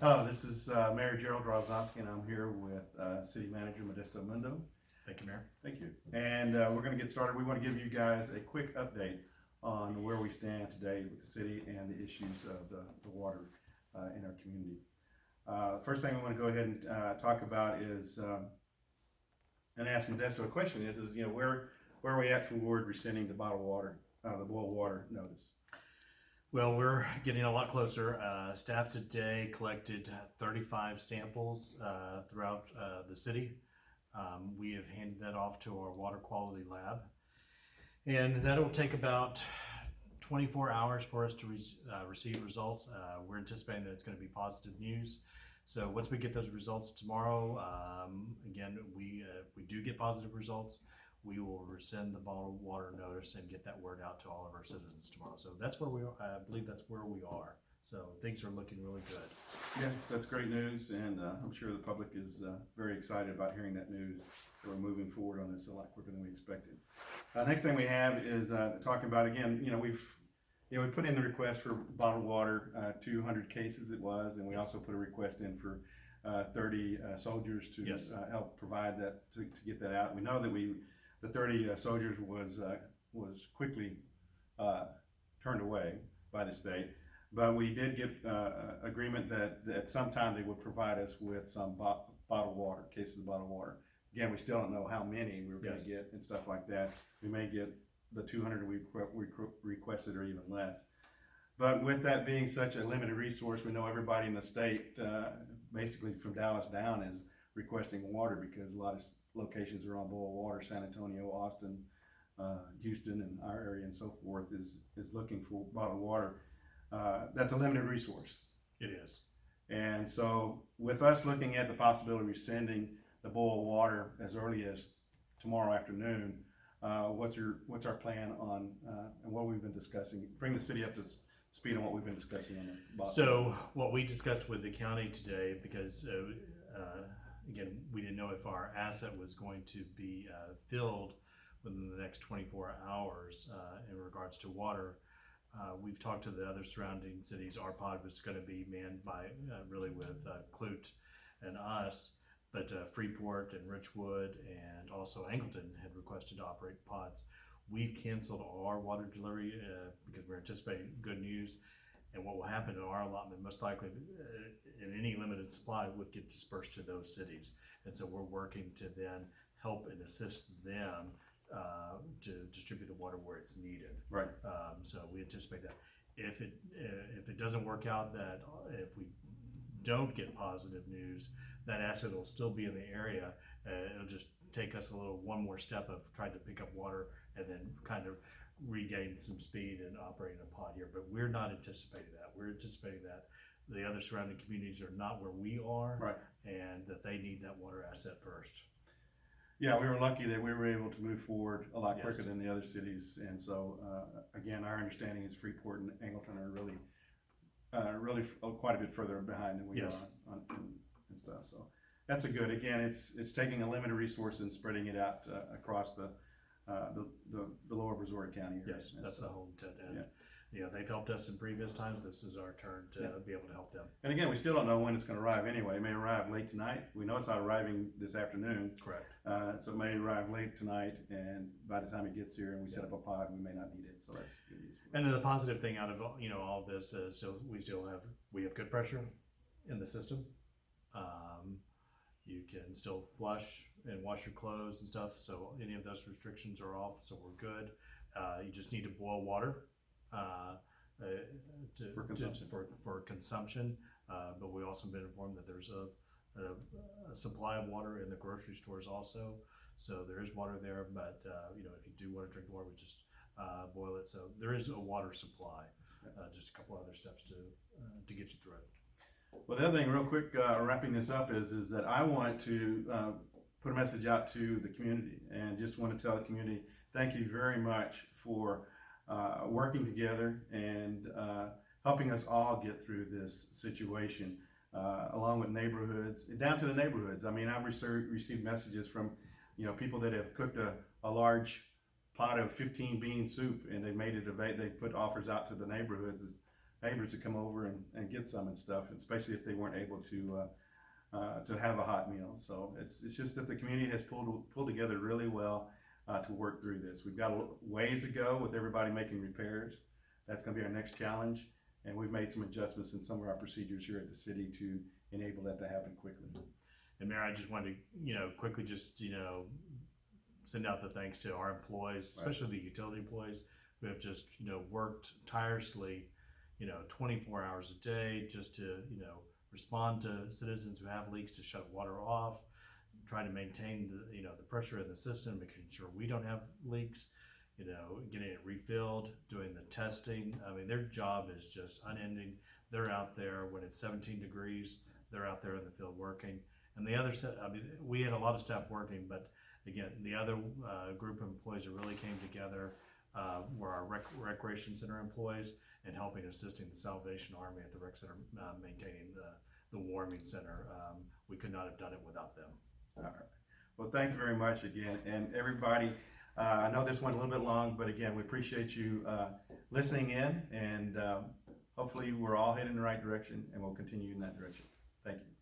Hello, this is Mayor Gerald Roznovsky, and I'm here with City Manager Modesto Mundo. Thank you, Mayor. Thank you. And we're going to get started. We want to give you guys a quick update on where we stand today with the city and the issues of the water in our community. First thing we want to go ahead and talk about is, and ask Modesto a question is where are we at toward rescinding the bottled water, the boil water notice? Well, we're getting a lot closer. Staff today collected 35 samples throughout the city. We have handed that off to our water quality lab, and that'll take about 24 hours for us to receive results. We're anticipating that it's going to be positive news. So once we get those results tomorrow, again, if we do get positive results, we will rescind the bottled water notice and get that word out to all of our citizens tomorrow. So that's where we are. I believe that's where we are. So things are looking really good. Yeah, that's great news, and I'm sure the public is very excited about hearing that news. We're moving forward on this a lot quicker than we expected. Next thing we have is talking about, again, we put in the request for bottled water, 200 cases it was, and we also put a request in for 30 soldiers to help provide that, to get that out. We know that the 30 soldiers was quickly turned away by the state, but we did get agreement that at some time they would provide us with some bottled water, cases of bottled water. Again, we still don't know how many we're going to get and stuff like that. We may get the 200 we requested or even less. But with that being such a limited resource, we know everybody in the state, basically from Dallas down, is requesting water because a lot of locations are on boil water. San Antonio, Austin, Houston, and our area and so forth is looking for bottled water. That's a limited resource. It is. And so with us looking at the possibility of rescinding the boil water as early as tomorrow afternoon, what's our plan on and what we've been discussing? Bring the city up to speed on what we've been discussing on the So what we discussed with the county today, because again, we didn't know if our asset was going to be filled within the next 24 hours in regards to water. We've talked to the other surrounding cities. Our pod was going to be manned by really with Clute and us, but Freeport and Richwood and also Angleton had requested to operate pods. We've canceled our water delivery because we're anticipating good news. And what will happen in our allotment, most likely in any limited supply, would get dispersed to those cities. And so we're working to then help and assist them to distribute the water where it's needed. Right. So we anticipate that if it doesn't work out, that if we don't get positive news, that asset will still be in the area. It'll just take us one more step of trying to pick up water and then kind of regain some speed and operate in a pod here. But we're not anticipating that. We're anticipating that the other surrounding communities are not where we are, right, and that they need that water asset first. Yeah, we were lucky that we were able to move forward a lot quicker than the other cities. And so again, our understanding is Freeport and Angleton are really quite a bit further behind than we are and stuff. So that's again, it's taking a limited resource and spreading it out across the lower Brazoria County area. Yes, that's the whole intent. And they've helped us in previous times. This is our turn to be able to help them. And again, we still don't know when it's going to arrive anyway. It may arrive late tonight. We know it's not arriving this afternoon. Correct. So it may arrive late tonight, and by the time it gets here and we set up a pod, we may not need it. So that's good news. And then the positive thing out of all of this is, so we have good pressure in the system. You can still flush and wash your clothes and stuff. So any of those restrictions are off. So we're good. You just need to boil water for consumption. But we also been informed that there's a supply of water in the grocery stores also. So there is water there. But if you do want to drink water, we just boil it. So there is a water supply. Just a couple other steps to get you through it. Well, the other thing, real quick, wrapping this up, is that I want to put a message out to the community, and just want to tell the community thank you very much for working together and helping us all get through this situation, along with neighborhoods, down to the neighborhoods. I mean, I've received messages from people that have cooked a large pot of 15 bean soup, and they made it they put offers out to the neighborhoods neighbors to come over and get some and stuff, especially if they weren't able to have a hot meal. So it's just that the community has pulled together really well to work through this. We've got a ways to go with everybody making repairs. That's going to be our next challenge, and we've made some adjustments in some of our procedures here at the city to enable that to happen quickly. And Mayor, I just wanted to, quickly just, send out the thanks to our employees, especially the utility employees who have just, worked tirelessly, 24 hours a day just to, respond to citizens who have leaks, to shut water off, try to maintain the pressure in the system, making sure we don't have leaks, getting it refilled, doing the testing. I mean, their job is just unending. They're out there when it's 17 degrees, they're out there in the field working. And the other, we had a lot of staff working, but again, the other group of employees that really came together were our recreation center employees and helping assisting the Salvation Army at the rec center, maintaining the warming center. We could not have done it without them. All right. Well, thank you very much again. And everybody, I know this went a little bit long, but again, we appreciate you listening in, and hopefully we're all heading in the right direction, and we'll continue in that direction. Thank you.